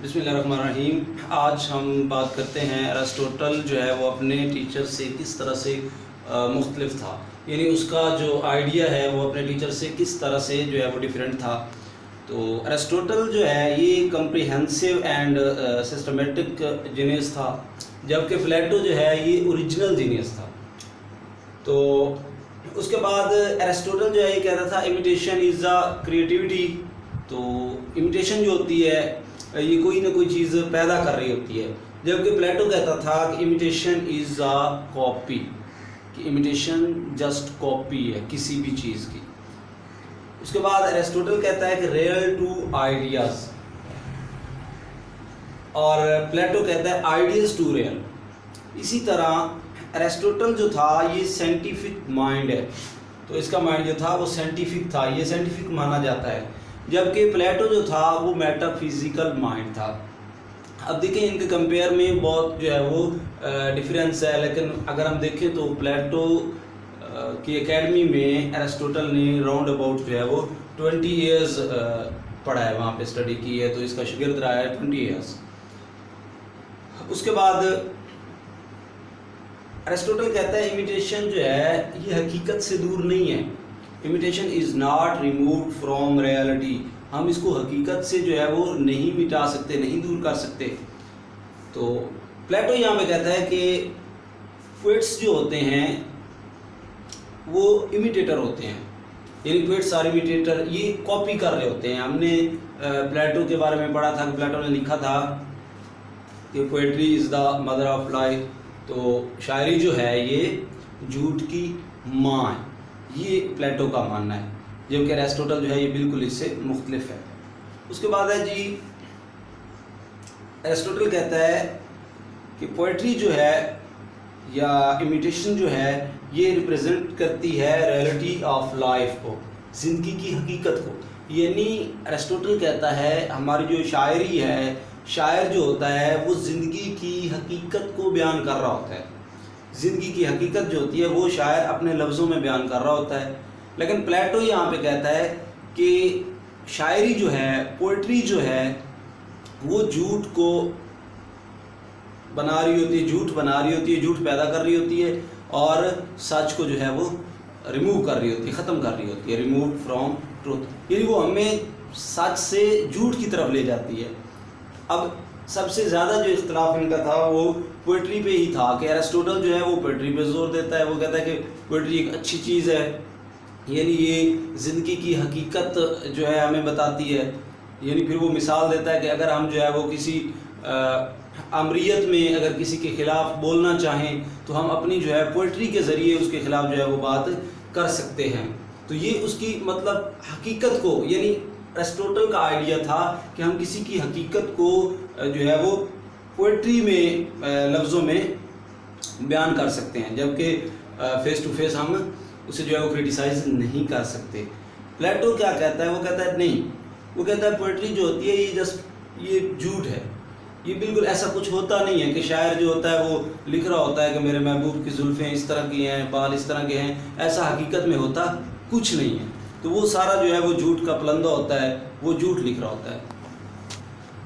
बिस्मिल्लाहिर्रहमानिर्रहीम। आज हम बात करते हैं एरिस्टोटल जो है वो अपने टीचर से किस तरह से मुख्तलिफ था, यानी उसका जो आइडिया है वो अपने टीचर से किस तरह से जो है वो डिफरेंट था। तो एरिस्टोटल जो है ये कम्प्रिहेंसिव एंड सिस्टमेटिक जीनियस था, जबकि प्लेटो जो है ये ओरिजिनल जीनियस था। तो उसके बाद एरिस्टोटल जो है ये कहता था इमिटेशन इज़ अ क्रिएटिविटी। तो इमिटेशन जो होती है ये कोई ना कोई चीज़ पैदा कर रही होती है, जबकि प्लेटो कहता था कि इमिटेशन इज़ अ कॉपी, कि इमिटेशन जस्ट कॉपी है किसी भी चीज़ की। उसके बाद एरिस्टोटल कहता है कि रियल टू आइडियाज़, और प्लेटो कहता है आइडियल्स टू रियल। इसी तरह एरिस्टोटल जो था ये साइंटिफिक माइंड है, तो इसका माइंड जो था वो साइंटिफिक था, ये साइंटिफिक माना जाता है, जबकि प्लेटो जो था वो मेटाफिजिकल माइंड था। अब देखें इनके कंपेयर में बहुत जो है वो डिफरेंस है, लेकिन अगर हम देखें तो प्लेटो की एकेडमी में एरिस्टोटल ने राउंड अबाउट जो है वो 20 ईयर्स पढ़ा है, वहाँ पे स्टडी की है, तो इसका शागिर्द रहा है 20 ईयर्स। उसके बाद एरिस्टोटल कहता है इमिटेशन जो है ये हकीकत से दूर नहीं है, imitation is not removed from reality. हम इसको हकीकत से जो है वो नहीं मिटा सकते, नहीं दूर कर सकते। तो प्लेटो यहाँ पे कहता है कि पोएट्स जो होते हैं वो इमिटेटर होते हैं, यानी पोएट्स आर इमिटेटर, ये कॉपी कर रहे होते हैं। हमने प्लेटो के बारे में पढ़ा था कि प्लेटो ने लिखा था कि poetry is the mother of lie, तो शायरी जो है ये झूठ की माँ है, ये प्लेटो का मानना है, जबकि एरिस्टोटल जो है ये बिल्कुल इससे मुख्तलिफ है। उसके बाद है जी एरिस्टोटल कहता है कि पोइट्री जो है या इमिटेशन जो है ये रिप्रेजेंट करती है रियलिटी ऑफ लाइफ को, ज़िंदगी की हकीकत को। यानी एरिस्टोटल कहता है हमारी जो शायरी है, शायर जो होता है वो ज़िंदगी की हकीकत को बयान कर रहा होता है, ज़िंदगी की हकीकत जो होती है वो शायर अपने लफ्ज़ों में बयान कर रहा होता है। लेकिन प्लेटो यहाँ पे कहता है कि शायरी जो है, पोइट्री जो है वो झूठ को बना रही होती है, झूठ बना रही होती है, झूठ पैदा कर रही होती है, और सच को जो है वो रिमूव कर रही होती है, ख़त्म कर रही होती है, रिमूव फ्रॉम ट्रूथ, यानी वो हमें सच से झूठ की तरफ ले जाती है। अब सबसे ज़्यादा जो इख्तलाफ इनका था वो पोइट्री पे ही था कि एरिस्टोटल जो है वो पोइट्री पे जोर देता है, वो कहता है कि पोइट्री एक अच्छी चीज़ है, यानी ये ज़िंदगी की हकीकत जो है हमें बताती है। यानी फिर वो मिसाल देता है कि अगर हम जो है वो किसी अमरीयत में अगर किसी के ख़िलाफ़ बोलना चाहें तो हम अपनी जो है पोइट्री के ज़रिए उसके ख़िलाफ़ जो है वो बात कर सकते हैं। तो ये उसकी मतलब हकीकत को, यानी एरिस्टोटल का आइडिया था कि हम किसी की हकीकत को जो है वो पोइट्री में लफ्ज़ों में बयान कर सकते हैं, जबकि फ़ेस टू फेस हम उसे जो है वो क्रिटिसाइज़ नहीं कर सकते। प्लेटो क्या कहता है, वो कहता है नहीं, वो कहता है पोइट्री जो होती है ये जस्ट ये झूठ है, ये बिल्कुल ऐसा कुछ होता नहीं है कि शायर जो होता है वो लिख रहा होता है कि मेरे महबूब की जुल्फ़ें इस तरह की हैं, बाल इस तरह के हैं, ऐसा हकीकत में होता कुछ नहीं है। तो वो सारा जो है वो झूठ का पलंदा होता है, वो झूठ लिख रहा होता है।